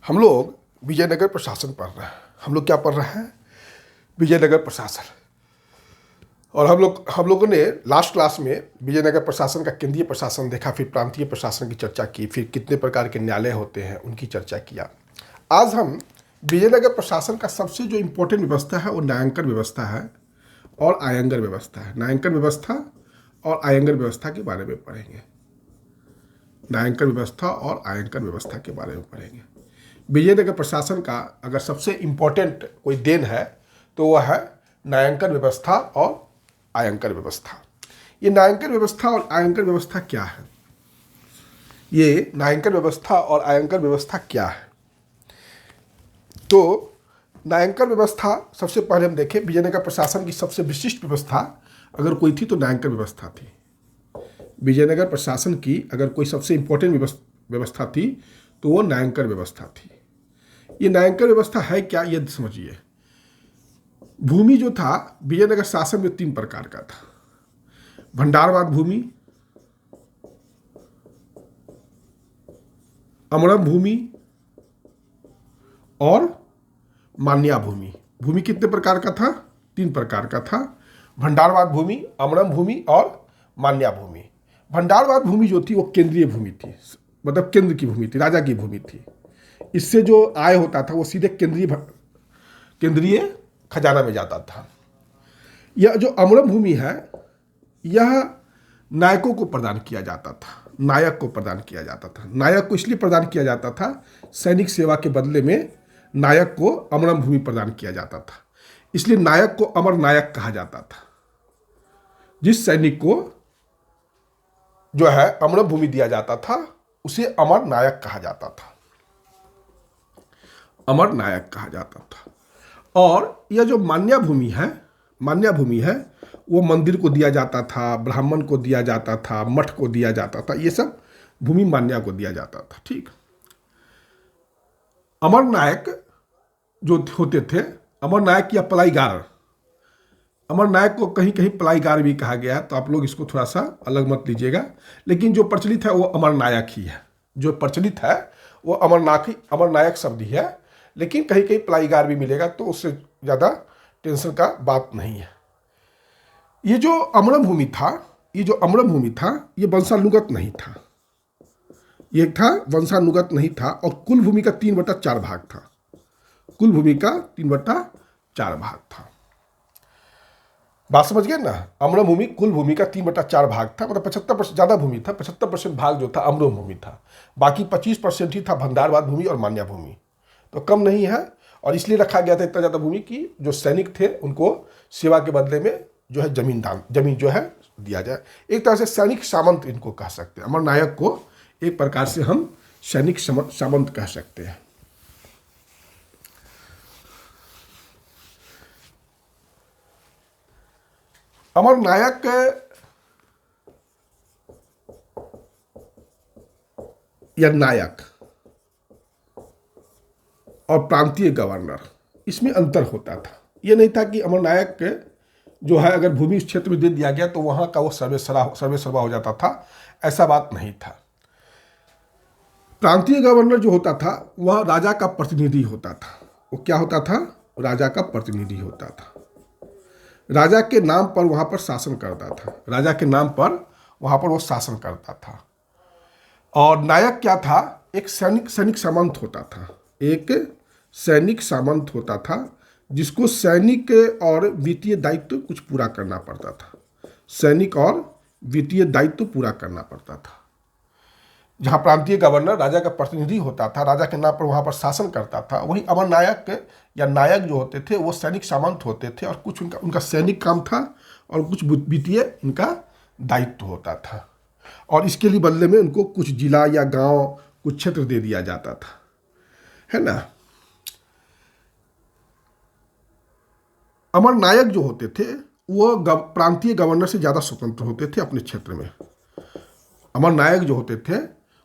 हम लोग विजयनगर प्रशासन पढ़ रहे हैं। हम लोग क्या पढ़ रहे हैं? विजयनगर प्रशासन। और हम लोगों ने लास्ट क्लास में विजयनगर प्रशासन का केंद्रीय प्रशासन देखा, फिर प्रांतीय प्रशासन की चर्चा की, फिर कितने प्रकार के न्यायालय होते हैं उनकी चर्चा किया। आज हम विजयनगर प्रशासन का सबसे जो इम्पोर्टेंट व्यवस्था है वो न्यायांकन व्यवस्था है और आयंगर व्यवस्था है। न्यायांकन व्यवस्था और आयंगर व्यवस्था के बारे में पढ़ेंगे। न्यायांकन व्यवस्था और आयंकर व्यवस्था के बारे में पढ़ेंगे। विजयनगर प्रशासन का अगर सबसे इम्पोर्टेंट कोई देन है तो वह है न्यायांकन व्यवस्था और आयंकर व्यवस्था। ये न्यायांकन व्यवस्था और आयंकर व्यवस्था क्या है? ये न्यायांकन व्यवस्था और आयंकर व्यवस्था क्या है? तो न्यायांकन व्यवस्था सबसे पहले हम देखें, विजयनगर प्रशासन की सबसे विशिष्ट व्यवस्था अगर कोई थी तो न्यायांकन व्यवस्था थी। विजयनगर प्रशासन की अगर कोई सबसे इंपॉर्टेंट व्यवस्था थी तो वो न्यायांकन व्यवस्था थी। ये न्यायांकन व्यवस्था है क्या, ये समझिए। भूमि जो था विजयनगर शासन में 3 प्रकार का था: भंडारवाद भूमि, अमरम भूमि और मान्या भूमि। भूमि कितने प्रकार का था? 3 प्रकार का था: भंडारवाद भूमि, अमरम भूमि और मान्या भूमि। भंडारवाद भूमि जो थी वो केंद्रीय भूमि थी, मतलब केंद्र की भूमि थी, राजा की भूमि थी। इससे जो आय होता था वो सीधे केंद्रीय खजाना में जाता था। यह जो अमरम भूमि है यह नायकों को प्रदान किया जाता था, नायक को प्रदान किया जाता था। नायक को इसलिए प्रदान किया जाता था, सैनिक सेवा के बदले में नायक को अमरम भूमि प्रदान किया जाता था, इसलिए नायक को अमर नायक कहा जाता था। जिस सैनिक को जो है अमरम भूमि दिया जाता था उसे अमर नायक कहा जाता था, अमर नायक कहा जाता था। और यह जो मान्या भूमि है वो मंदिर को दिया जाता था, ब्राह्मण को दिया जाता था, मठ को दिया जाता था, ये सब भूमि मान्या को दिया जाता था। ठीक। अमर नायक जो होते थे, अमर नायक या पलाईगार, अमर नायक को कहीं कहीं पलाईगार भी कहा गया है, तो आप लोग इसको थोड़ा सा अलग मत लीजिएगा, लेकिन जो प्रचलित है वो अमर नायक ही है। जो प्रचलित है वो अमर नायक शब्द ही है, लेकिन कहीं कहीं पलाईगार भी मिलेगा, तो उससे ज़्यादा टेंशन का बात नहीं है। ये जो अमरम भूमि था ये वंशानुगत नहीं था, ये था वंशानुगत नहीं था। और कुल भूमि का 3/4 भाग था, कुल भूमि का 3/4 भाग था। बात समझ गए ना? अमरम भूमि कुल भूमि का 3/4 भाग था, मतलब 75% ज़्यादा भूमि था। 75% भाग जो था अमरम भूमि था, बाकी 25% ही था भंडारवाद भूमि और मान्या भूमि, तो कम नहीं है। और इसलिए रखा गया था इतना ज़्यादा भूमि कि जो सैनिक थे उनको सेवा के बदले में जो है जमीन जो है दिया जाए। एक तरह से सैनिक सामंत इनको कह सकते हैं। अमर नायक को एक प्रकार से हम सैनिक सामंत कह सकते हैं। अमर नायक या नायक और प्रांतीय गवर्नर, इसमें अंतर होता था। यह नहीं था कि अमर नायक जो है अगर भूमि इस क्षेत्र में दे दिया गया तो वहां का वो सर्वे हो जाता था, ऐसा बात नहीं था। प्रांतीय गवर्नर जो होता था वह राजा का प्रतिनिधि होता था। वो क्या होता था? राजा का प्रतिनिधि होता था। राजा के नाम पर वहां पर शासन करता था, राजा के नाम पर वहां पर वो शासन करता था। और नायक क्या था? एक सैनिक सामंत होता था, एक सैनिक सामंत होता था, जिसको सैनिक और वित्तीय दायित्व कुछ पूरा करना पड़ता था। सैनिक और वित्तीय दायित्व पूरा करना पड़ता था। जहाँ प्रांतीय गवर्नर राजा का प्रतिनिधि होता था, राजा के नाम पर वहाँ पर शासन करता था, वही अमर नायक या नायक जो होते थे वो सैनिक सामंत होते थे, और कुछ उनका सैनिक काम था और कुछ वित्तीय इनका दायित्व होता था। और इसके लिए बदले में उनको कुछ जिला या गांव, कुछ क्षेत्र दे दिया जाता था, है ना। अमर नायक जो होते थे वो प्रांतीय गवर्नर से ज़्यादा स्वतंत्र होते थे अपने क्षेत्र में। अमर नायक जो होते थे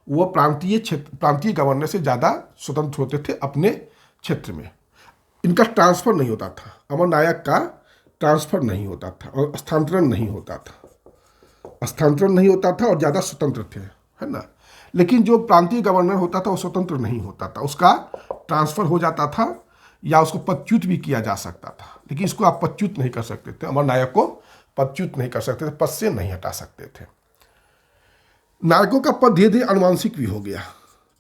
वो प्रांतीय गवर्नर से ज़्यादा स्वतंत्र होते थे अपने क्षेत्र में। इनका ट्रांसफ़र नहीं होता था, अमर नायक का ट्रांसफ़र नहीं होता था और स्थानांतरण नहीं होता था, और ज़्यादा स्वतंत्र थे, है ना। लेकिन जो प्रांतीय गवर्नर होता था वो स्वतंत्र नहीं होता था, उसका ट्रांसफ़र हो जाता था या उसको पदच्युत भी किया जा सकता था, लेकिन इसको आप पदच्युत नहीं कर सकते थे। अमर नायक को पदच्युत नहीं कर सकते थे, पद से नहीं हटा सकते थे। नायकों का पद धीरे धीरे अनुवांशिक भी हो गया,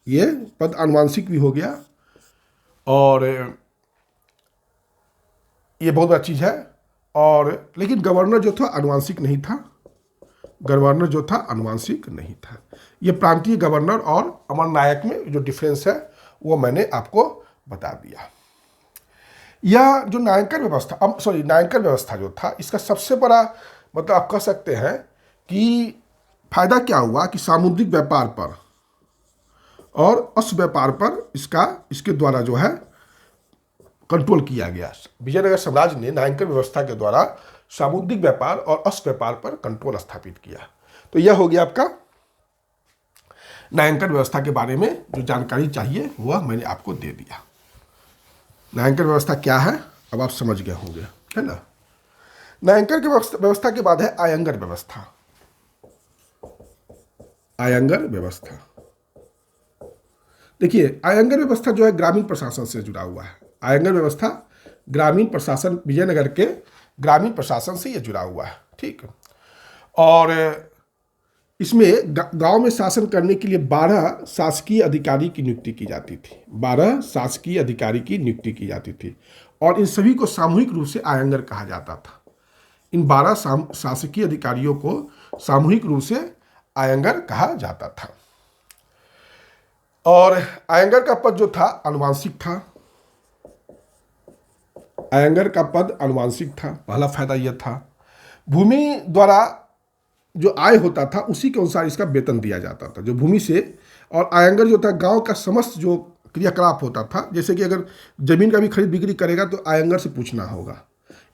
ये पद अनुवांशिक भी हो गया, और ये बहुत बड़ा चीज़ है। और लेकिन गवर्नर जो था अनुवांशिक नहीं था, गवर्नर जो था अनुवांशिक नहीं था। ये प्रांतीय गवर्नर और अमर नायक में जो डिफरेंस है वो मैंने आपको बता दिया। यह जो नायंकर व्यवस्था, नायंकर व्यवस्था जो था, इसका सबसे बड़ा मतलब आप कह सकते हैं कि फायदा क्या हुआ कि सामुद्रिक व्यापार पर और अश्व व्यापार पर इसके द्वारा जो है कंट्रोल किया गया। विजयनगर साम्राज्य ने नायंकर व्यवस्था के द्वारा सामुद्रिक व्यापार और अश्व व्यापार पर कंट्रोल स्थापित किया। तो यह हो गया आपका नायंकर व्यवस्था के बारे में जो जानकारी चाहिए वह मैंने आपको दे दिया। नायंकर व्यवस्था क्या है अब आप समझ गए होंगे, है ना। नायंकर की व्यवस्था के बाद है आयंगर व्यवस्था। आयंगर व्यवस्था, देखिए आयंगर व्यवस्था जो है ग्रामीण प्रशासन से जुड़ा हुआ है। आयंगर व्यवस्था ग्रामीण प्रशासन, विजयनगर के ग्रामीण प्रशासन से ये जुड़ा हुआ है, ठीक। और इसमें गांव में शासन करने के लिए 12 शासकीय अधिकारी की नियुक्ति की जाती थी। 12 शासकीय अधिकारी की नियुक्ति की जाती थी और इन सभी को सामूहिक रूप से आयंगर कहा जाता था। इन 12 शासकीय अधिकारियों को सामूहिक रूप से आयंगर कहा जाता था। और आयंगर का पद जो था अनुवांशिक था। आयंगर का पद अनुवांशिक था, पहला फायदा यह था। भूमि द्वारा जो आय होता था उसी के अनुसार इसका वेतन दिया जाता था, जो भूमि से। और आयंगर जो था गांव का समस्त जो क्रियाकलाप होता था, जैसे कि अगर जमीन का भी खरीद बिक्री करेगा तो आयंगर से पूछना होगा।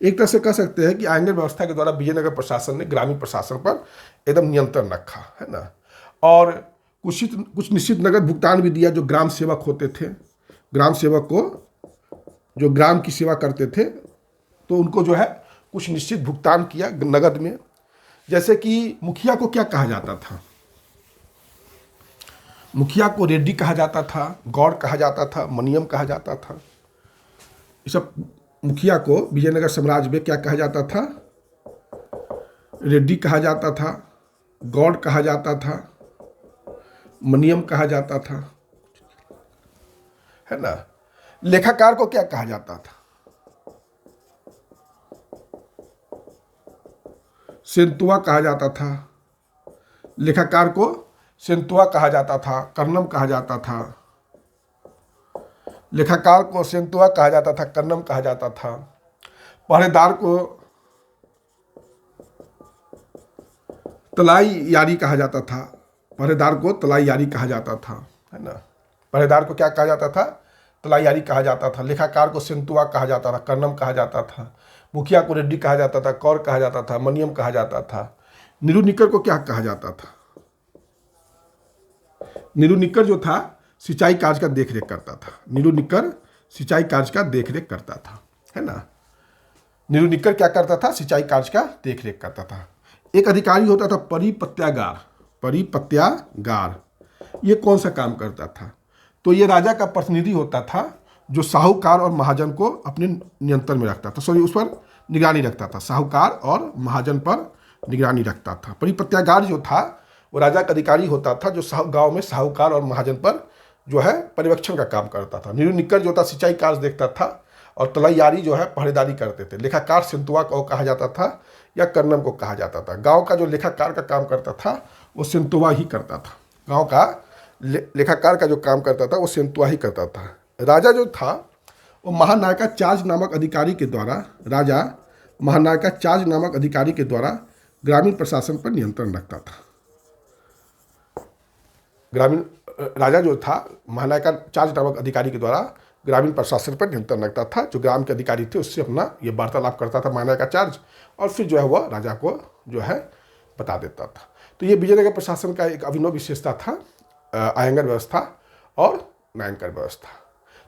एक तरह से कह सकते हैं कि आयंगर व्यवस्था के द्वारा विजयनगर प्रशासन ने ग्रामीण प्रशासन पर एकदम नियंत्रण रखा, है ना। और कुछ निश्चित नगद भुगतान भी दिया जो ग्राम सेवक होते थे। ग्राम सेवक को जो ग्राम की सेवा करते थे तो उनको जो है कुछ निश्चित भुगतान किया नगद में। जैसे कि मुखिया को क्या कहा जाता था, मुखिया को रेड्डी कहा जाता था, गौड़ कहा जाता था, मनियम कहा जाता था। ये सब मुखिया को विजयनगर साम्राज्य में क्या कहा जाता था, रेड्डी कहा जाता था, गौड़ कहा जाता था, मनियम कहा जाता था, है ना। लेखाकार को क्या कहा जाता था, सेंतुआ कहा जाता था। लेखाकार को सेंतुआ कहा जाता था, कर्णम कहा जाता था। लेखाकार को सेंतुआ कहा जाता था, कर्णम कहा जाता था। पहरेदार को तलाई यारी कहा जाता था। पहरेदार को तलाई यारी कहा जाता था, है ना। पहरेदार को क्या कहा जाता था, तलाई यारी कहा जाता था। लेखाकार को सेंतुआ कहा जाता था, कर्णम कहा जाता था। मुखिया को रेड्डी कहा जाता था, कौर कहा जाता था, मनियम कहा जाता था। निरुनिकर को क्या कहा जाता था, निरुनिकर जो था सिंचाई कार्य का देखरेख करता था। निरुनिकर सिंचाई कार्य का देखरेख करता था, है ना। निरुनिकर क्या करता था, सिंचाई कार्य का देखरेख करता था। एक अधिकारी होता था परिपत्यागार। परिपत्यागार ये कौन सा काम करता था, तो ये राजा का प्रतिनिधि होता था जो साहूकार और महाजन को अपने नियंत्रण में रखता था, उस पर निगरानी रखता था। साहूकार और महाजन पर निगरानी रखता था। परिपत्यागार जो था वो राजा का अधिकारी होता था जो गांव में साहूकार और महाजन पर जो है पर्यवेक्षण का काम करता था। निरुनिकर जो था सिंचाई कार्य देखता था और तलैयारी जो है पहरेदारी करते थे। लेखाकार सेंतुआ को कहा जाता था या कर्णम को कहा जाता था। गांव का जो लेखाकार का काम करता था वो सेंतुआ ही करता था। गांव का लेखाकार का जो काम करता था वो सेंतुआ ही करता था। राजा जो था वो महानायकाचार्य नामक अधिकारी के द्वारा, राजा महानायकाचार्य नामक अधिकारी के द्वारा ग्रामीण प्रशासन पर नियंत्रण रखता था। ग्रामीण राजा जो था महानायकाचार्य नामक अधिकारी के द्वारा ग्रामीण प्रशासन पर नियंत्रण रखता था। जो ग्राम के अधिकारी थे उससे अपना ये वार्तालाप करता था महानायकाचार्य, और फिर जो है वह राजा को जो है बता देता था। तो ये विजयनगर प्रशासन का एक अभिनव विशेषता था, आयंगर व्यवस्था और नायंकर व्यवस्था।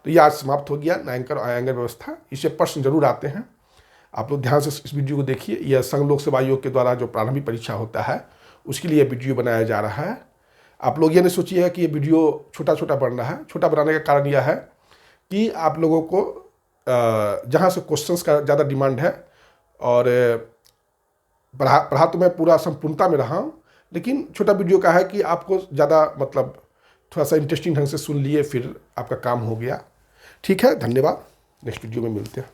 तो ये आज समाप्त हो गया, नायंकर और आयंगर व्यवस्था। इससे प्रश्न जरूर आते हैं, आप लोग ध्यान से इस वीडियो को देखिए। यह संघ लोक सेवा आयोग के द्वारा जो प्रारंभिक परीक्षा होता है उसके लिए वीडियो बनाया जा रहा है। आप लोग ये नहीं सोचिएगा कि ये वीडियो छोटा छोटा बन रहा है। छोटा बनाने का कारण यह है कि आप लोगों को जहाँ से क्वेश्चंस का ज़्यादा डिमांड है, और पढ़ा तो मैं पूरा संपूर्णता में रहा हूँ, लेकिन छोटा वीडियो का है कि आपको ज़्यादा मतलब थोड़ा सा इंटरेस्टिंग ढंग से सुन लिए, फिर आपका काम हो गया। ठीक है, धन्यवाद। नेक्स्ट वीडियो में मिलते हैं।